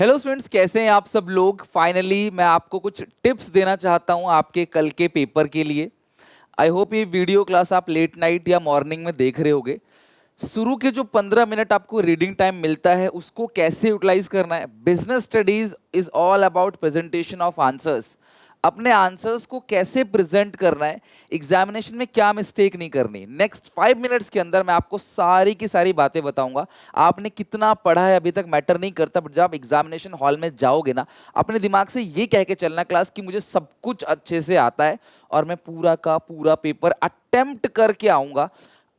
Hello students, कैसे हैं आप सब लोग। फाइनली मैं आपको कुछ टिप्स देना चाहता हूं आपके कल के पेपर के लिए। आई होप ये वीडियो क्लास आप लेट नाइट या मॉर्निंग में देख रहे होगे। शुरू के जो 15 मिनट आपको रीडिंग टाइम मिलता है उसको कैसे यूटिलाइज करना है। Business studies is all about presentation of answers. अपने आंसर्स को कैसे प्रेजेंट करना है, एग्जामिनेशन में क्या मिस्टेक नहीं करनी। नेक्स्ट 5 मिनट्स के अंदर मैं आपको सारी की सारी बातें बताऊंगा। आपने कितना पढ़ा है अभी तक मैटर नहीं करता, बट जब आप एग्जामिनेशन हॉल में जाओगे ना, अपने दिमाग से ये कह के चलना क्लास कि मुझे सब कुछ अच्छे से आता है और मैं पूरा का पूरा पेपर अटेम्प्ट करके आऊंगा,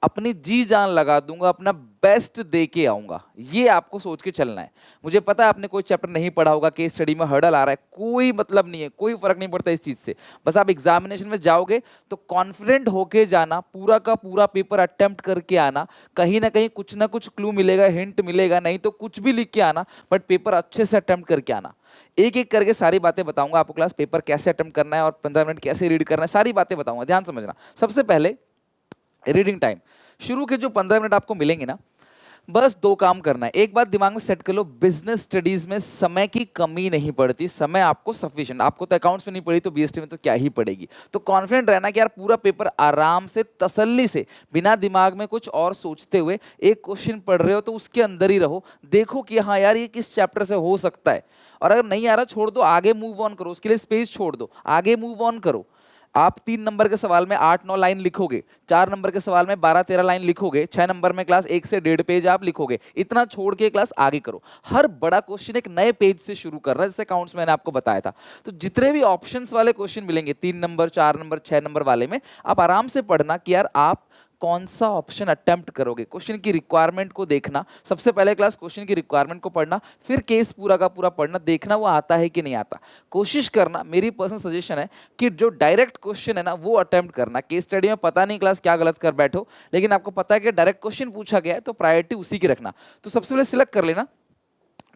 अपनी जी जान लगा दूंगा, अपना बेस्ट दे के आऊंगा। ये आपको सोच के चलना है। मुझे पता है आपने कोई चैप्टर नहीं पढ़ा होगा, केस स्टडी में हर्डल आ रहा है, कोई मतलब नहीं है, कोई फर्क नहीं पड़ता इस चीज से। बस आप एग्जामिनेशन में जाओगे तो कॉन्फिडेंट होके जाना, पूरा का पूरा पेपर अटेम्प्ट करके आना। कहीं ना कुछ क्लू मिलेगा, हिंट मिलेगा, नहीं तो कुछ भी लिख के आना, बट पेपर अच्छे से अटेम्प्ट करके आना। एक एक करके सारी बातें बताऊंगा आपको, क्लास पेपर कैसे अटेम्प्ट करना है और 15 मिनट कैसे रीड करना है, सारी बातें बताऊंगा, ध्यान समझना। सबसे पहले रीडिंग टाइम। शुरू के जो 15 मिनट आपको मिलेंगे ना, बस दो काम करना है। एक बात दिमाग में सेट कर लो, बिजनेस स्टडीज में समय की कमी नहीं पड़ती, समय आपको सफिशिएंट। आपको तो अकाउंट्स में नहीं पड़ी तो बीएसटी में तो क्या ही पड़ेगी। तो कॉन्फिडेंट रहना कि यार पूरा पेपर आराम से, तसल्ली से, बिना दिमाग में कुछ और सोचते हुए एक क्वेश्चन पढ़ रहे हो तो उसके अंदर ही रहो। देखो कि हाँ यार ये किस चैप्टर से हो सकता है, और अगर नहीं आ रहा छोड़ दो, आगे मूव ऑन करो, उसके लिए स्पेस छोड़ दो, आगे मूव ऑन करो। आप 3 नंबर के सवाल में 8-9 लाइन लिखोगे, 4 नंबर के सवाल में 12-13 लाइन लिखोगे, 6 नंबर में क्लास 1 से 1.5 पेज आप लिखोगे। इतना छोड़ के क्लास आगे करो। हर बड़ा क्वेश्चन एक नए पेज से शुरू कर रहा है, जैसे अकाउंट्स मैंने आपको बताया था। तो जितने भी ऑप्शंस वाले क्वेश्चन मिलेंगे 3 नंबर, 4 नंबर, 6 नंबर वाले में, आप आराम से पढ़ना कि यार आप कौन सा ऑप्शन अटेम्प्ट करोगे। क्वेश्चन की रिक्वायरमेंट को देखना, सबसे पहले क्लास क्वेश्चन की रिक्वायरमेंट को पढ़ना, फिर केस पूरा का पूरा पढ़ना, देखना वो आता है कि नहीं आता। कोशिश करना, मेरी पर्सनल सजेशन है कि जो डायरेक्ट क्वेश्चन है ना वो अटेम्प्ट करना। केस स्टडी में पता नहीं क्लास क्या गलत कर बैठो, लेकिन आपको पता है कि डायरेक्ट क्वेश्चन पूछा गया है तो प्रायोरिटी उसी की रखना। तो सबसे पहले सिलेक्ट कर लेना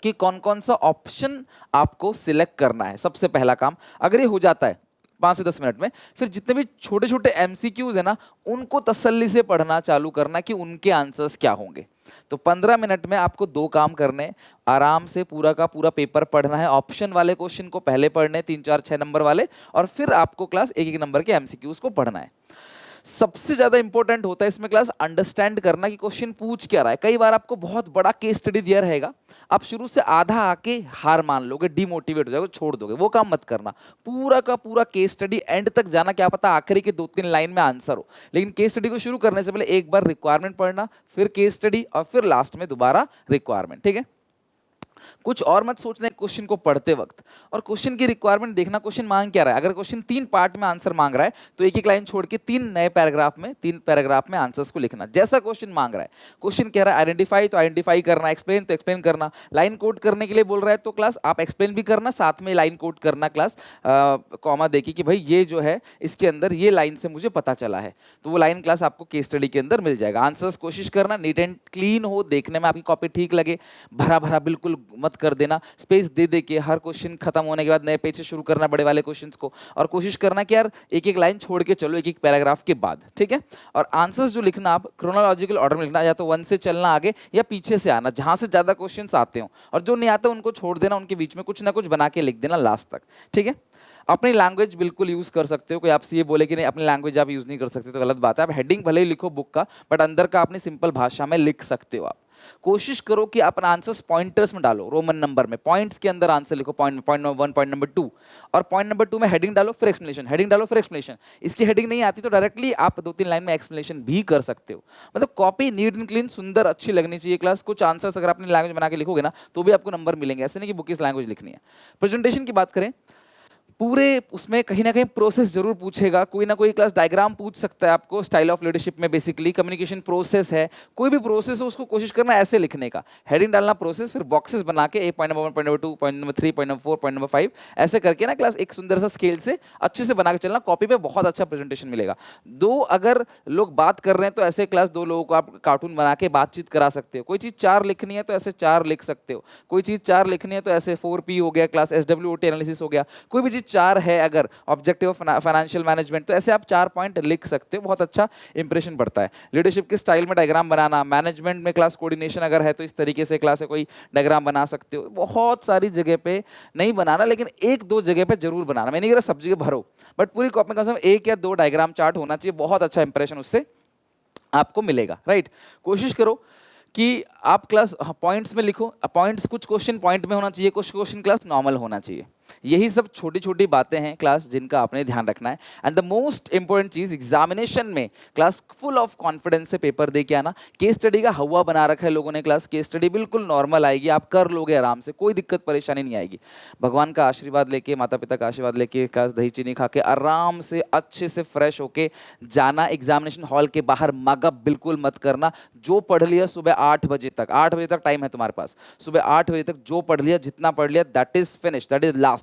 कि कौन कौन सा ऑप्शन आपको सिलेक्ट करना है। सबसे पहला काम अगर ये हो जाता है 5 से 10 मिनट में, फिर जितने भी छोटे छोटे एमसीक्यूज है ना, उनको तसल्ली से पढ़ना चालू करना कि उनके आंसर्स क्या होंगे। तो 15 मिनट में आपको दो काम करने, आराम से पूरा का पूरा पेपर पढ़ना है। ऑप्शन वाले क्वेश्चन को पहले पढ़ने, 3 4 6 नंबर वाले, और फिर आपको क्लास एक एक नंबर के एमसीक्यूज को पढ़ना है। सबसे ज्यादा इंपॉर्टेंट होता है इसमें क्लास अंडरस्टैंड करना कि क्वेश्चन पूछ क्या रहा है। कई बार आपको बहुत बड़ा केस स्टडी दिया रहेगा, आप शुरू से आधा आके हार मान लोगे, डिमोटिवेट हो जाओगे, छोड़ दोगे। वो काम मत करना। पूरा का पूरा केस स्टडी एंड तक जाना, क्या पता आखिरी के 2-3 लाइन में आंसर हो। लेकिन केस स्टडी को शुरू करने से पहले एक बार रिक्वायरमेंट पढ़ना, फिर केस स्टडी, और फिर लास्ट में दोबारा रिक्वायरमेंट। ठीक है, कुछ और मत सोचना क्वेश्चन को पढ़ते वक्त, और क्वेश्चन की रिक्वायरमेंट देखना क्वेश्चन मांग क्या रहा है। अगर क्वेश्चन 3 पार्ट में आंसर मांग रहा है तो एक एक लाइन छोड़ के 3 नए पैराग्राफ में, 3 पैराग्राफ में आंसर्स को लिखना जैसा क्वेश्चन मांग रहा है। क्वेश्चन कह रहा है आइडेंटिफाई तो आइडेंटिफाई करना, एक्सप्लेन तो एक्सप्लेन करना, लाइन कोड करने के लिए बोल रहा है तो क्लास आप एक्सप्लेन भी करना, साथ में लाइन कोड करना क्लास, कॉमा देखिए कि भाई ये जो है इसके अंदर ये लाइन से मुझे पता चला है, तो वो लाइन क्लास आपको केस स्टडी के अंदर मिल जाएगा। आंसर्स कोशिश करना नीट एंड क्लीन हो, देखने में आपकी कॉपी ठीक लगे, भरा भरा बिल्कुल मत कर देना। स्पेस दे दे के हर क्वेश्चन खत्म होने के बाद नए पेज से शुरू करना बड़े वाले क्वेश्चंस को, और कोशिश करना कि यार एक एक लाइन छोड़ के चलो एक एक पैराग्राफ के बाद। ठीक है, और आंसर्स जो लिखना आप क्रोनोलॉजिकल ऑर्डर में लिखना, या तो 1 से चलना आगे या पीछे से आना, जहां से ज्यादा क्वेश्चंस आते हो, और जो नहीं आता उनको छोड़ देना, उनके बीच में कुछ ना कुछ बना के लिख देना लास्ट तक। ठीक है, अपनी लैंग्वेज बिल्कुल यूज कर सकते हो। कोई आपसे ये बोले कि नहीं अपनी लैंग्वेज आप यूज नहीं कर सकते तो गलत बात है। आप हेडिंग भले ही लिखो बुक का, बट अंदर का अपनी सिंपल भाषा में लिख सकते हो आप। कोशिश करो कि अपना आंसर्स पॉइंटर्स में डालो, रोमन नंबर में, पॉइंट्स के अंदर आंसर लिखो, पॉइंट नंबर 1, पॉइंट नंबर 2, और पॉइंट नंबर 2 में हेडिंग डालो फिर एक्सप्लेनेशन, हेडिंग डालो फिर एक्सप्लेनेशन। इसकी हेडिंग नहीं आती तो डायरेक्टली आप 2-3 लाइन में एक्सप्लेनेशन भी कर सकते हो। मतलब कॉपी नीट एंड क्लीन, सुंदर, अच्छी लगनी चाहिए क्लास। कुछ आंसर्स अगर अपनी लैंग्वेज बना के लिखोगे ना तो भी आपको नंबर मिलेंगे, ऐसे नहीं कि बुक इस लैंग्वेज लिखनी है। प्रेजेंटेशन की बात करें, पूरे उसमें कहीं ना कहीं प्रोसेस जरूर पूछेगा, कोई ना कोई क्लास डायग्राम पूछ सकता है आपको। स्टाइल ऑफ लीडरशिप में बेसिकली कम्युनिकेशन प्रोसेस है, कोई भी प्रोसेस हो उसको कोशिश करना ऐसे लिखने का, हेडिंग डालना प्रोसेस, फिर बॉक्सेस बना के point number 1, point number 2, point number 3, point number 4, point number 5, ऐसे करके ना क्लास एक सुंदर सा स्केल से अच्छे से बना के चलना। कॉपी पे बहुत अच्छा प्रेजेंटेशन मिलेगा। दो अगर लोग बात कर रहे हैं तो ऐसे क्लास 2 लोगों को आप कार्टून बना के बातचीत करा सकते हो। कोई चीज 4 लिखनी है तो ऐसे 4 लिख सकते हो, कोई चीज 4 लिखनी है तो ऐसे 4P हो गया क्लास, SWOT एनालिसिस हो गया। कोई भी चीज चार है अगर ऑब्जेक्टिव ऑफ फाइनेंशियल मैनेजमेंट, तो ऐसे आप 4 पॉइंट लिख सकते हो, बहुत अच्छा इंप्रेशन पड़ता है। लीडरशिप के स्टाइल में डायग्राम बनाना, मैनेजमेंट में क्लास कोऑर्डिनेशन अगर है तो इस तरीके से क्लास है कोई डायग्राम बना सकते हो। बहुत सारी जगह पे नहीं बनाना, लेकिन एक दो जगह पे जरूर बनाना। मैं नहीं कह रहा सब जगह भरो, बट पूरी कॉपी में कम से कम 1 या 2 डायग्राम चार्ट होना चाहिए। बहुत अच्छा इंप्रेशन उससे आपको मिलेगा, राइट। कोशिश करो कि आप क्लास पॉइंट्स में लिखो। पॉइंट्स, कुछ क्वेश्चन पॉइंट में होना चाहिए, कुछ क्वेश्चन क्लास नॉर्मल होना चाहिए। यही सब छोटी छोटी बातें हैं क्लास जिनका आपने ध्यान रखना है। एंड द मोस्ट इंपॉर्टेंट चीज, एग्जामिनेशन में क्लास फुल ऑफ कॉन्फिडेंस से पेपर दे के आना। केस स्टडी का हवा बना रखा है लोगों ने, क्लास केस स्टडी बिल्कुल नॉर्मल आएगी, आप कर लोगे आराम से, कोई दिक्कत परेशानी नहीं आएगी। भगवान का आशीर्वाद लेके, माता पिता का आशीर्वाद लेके, क्लास दही चीनी खा के आराम से अच्छे से फ्रेश होके जाना। एग्जामिनेशन हॉल के बाहर मगअप बिल्कुल मत करना। जो पढ़ लिया सुबह 8 बजे तक, 8 बजे तक टाइम है तुम्हारे पास, सुबह 8 बजे तक जो पढ़ लिया, जितना पढ़ लिया, that is finish, that is last.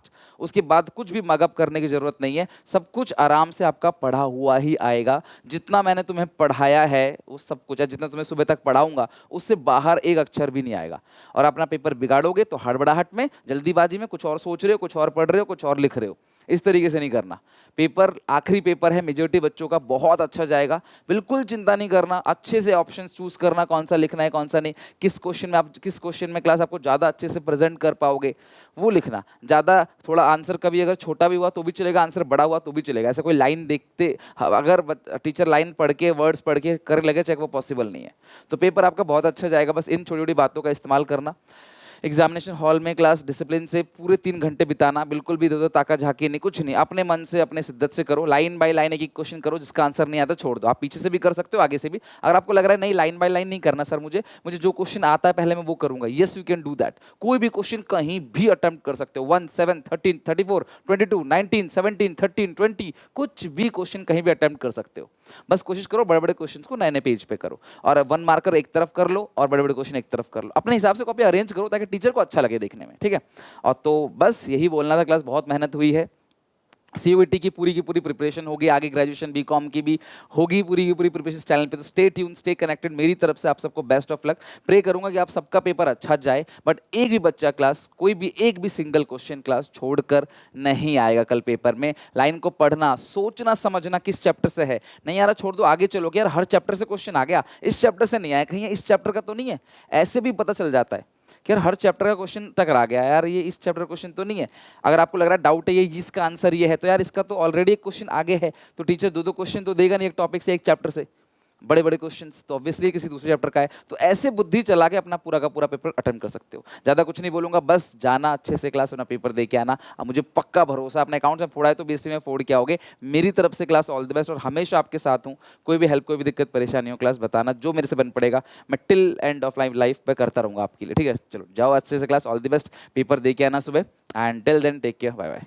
उसके बाद कुछ भी मगअप करने की जरूरत नहीं है, सब कुछ आराम से आपका पढ़ा हुआ ही आएगा। जितना मैंने तुम्हें पढ़ाया है वो सब कुछ है, जितना तुम्हें सुबह तक पढ़ाऊंगा उससे बाहर एक अक्षर भी नहीं आएगा। और अपना पेपर बिगाड़ोगे तो हड़बड़ाहट में, जल्दीबाजी में कुछ और सोच रहे हो, कुछ और पढ़ रहे हो, कुछ और लिख रहे हो, इस तरीके से नहीं करना। पेपर आखिरी पेपर है, मेजॉरिटी बच्चों का बहुत अच्छा जाएगा, बिल्कुल चिंता नहीं करना। अच्छे से ऑप्शन चूज करना, कौन सा लिखना है कौन सा नहीं, किस क्वेश्चन में क्लास आपको ज़्यादा अच्छे से प्रेजेंट कर पाओगे वो लिखना। ज़्यादा थोड़ा आंसर कभी अगर छोटा भी हुआ तो भी चलेगा, आंसर बड़ा हुआ तो भी चलेगा। ऐसा कोई लाइन देखते, अगर टीचर लाइन पढ़ के वर्ड्स पढ़ के कर लगे चेक, वो पॉसिबल नहीं है। तो पेपर आपका बहुत अच्छा जाएगा, बस इन छोटी छोटी बातों का इस्तेमाल करना। एग्जामिनेशन हॉल में क्लास डिसिप्लिन से पूरे 3 घंटे बिताना, बिल्कुल भी इधर उधर ताका झाकी नहीं, कुछ नहीं, अपने मन से अपने शिद्दत से करो। लाइन बाय लाइन एक एक क्वेश्चन करो, जिसका आंसर नहीं आता छोड़ दो। आप पीछे से भी कर सकते हो, आगे से भी। अगर आपको लग रहा है नहीं लाइन बाय लाइन नहीं करना सर, मुझे जो क्वेश्चन आता है पहले मैं वो करूंगा, yes you can do that. कोई भी क्वेश्चन कहीं भी अटेम्प्ट कर सकते हो, 1, 7, 13, 34, 22, 19, 17, 13, 20, कुछ भी क्वेश्चन कहीं भी अटेम्प्ट कर सकते हो। बस कोशिश करो बड़े बड़े क्वेश्चंस को नए नए पेज पे करो, और 1 मार्कर एक तरफ कर लो और बड़े बड़े क्वेश्चन एक तरफ कर लो। अपने हिसाब से कॉपी अरेंज करो ताकि टीचर को अच्छा लगे देखने में, ठीक है। और तो बस यही बोलना था क्लास, बहुत मेहनत हुई है। सीयूईटी की पूरी प्रिपरेशन होगी, आगे ग्रेजुएशन बीकॉम की भी होगी पूरी की पूरी प्रिपरेशन चैनल पे। तो स्टे ट्यून, स्टे कनेक्टेड। मेरी तरफ से आप सबको बेस्ट ऑफ लक। प्रे करूंगा कि आप सबका पेपर अच्छा जाए, बट एक भी बच्चा क्लास, कोई भी एक भी सिंगल क्वेश्चन क्लास छोड़कर नहीं आएगा कल पेपर में। लाइन को पढ़ना, सोचना, समझना किस चैप्टर से है, नहीं आ रहा छोड़ दो, आगे चलो कि यार हर चैप्टर से क्वेश्चन आ गया, इस चैप्टर से नहीं आया, कहीं इस चैप्टर का तो नहीं है। ऐसे भी पता चल जाता है कि यार हर चैप्टर का क्वेश्चन टकरा गया, यार ये इस चैप्टर क्वेश्चन तो नहीं है। अगर आपको लग रहा है डाउट है ये इसका आंसर ये है, तो यार इसका तो ऑलरेडी एक क्वेश्चन आगे है, तो टीचर 2-2 क्वेश्चन तो देगा नहीं एक टॉपिक से, एक चैप्टर से। बड़े बड़े क्वेश्चंस तो ऑब्वियसली किसी दूसरे चैप्टर का है। तो ऐसे बुद्धि चला के अपना पूरा का पूरा पेपर अटेम्प्ट कर सकते हो। ज़्यादा कुछ नहीं बोलूंगा, बस जाना अच्छे से क्लास, अपना पेपर दे के आना। अब मुझे पक्का भरोसा, अपने अकाउंट में फोड़ा है तो बीएससी में फोड़ के आओगे। मेरी तरफ से क्लास ऑल द बेस्ट, और हमेशा आपके साथ हूँ। कोई भी हेल्प, कोई भी दिक्कत परेशानी हो क्लास बताना, जो मेरे से बन पड़ेगा मैं टिल एंड ऑफ लाइफ पे करता रहूँगा आपके लिए, ठीक है। चलो जाओ अच्छे से class, all the best, paper दे के आना सुबह, and till then take care, bye bye.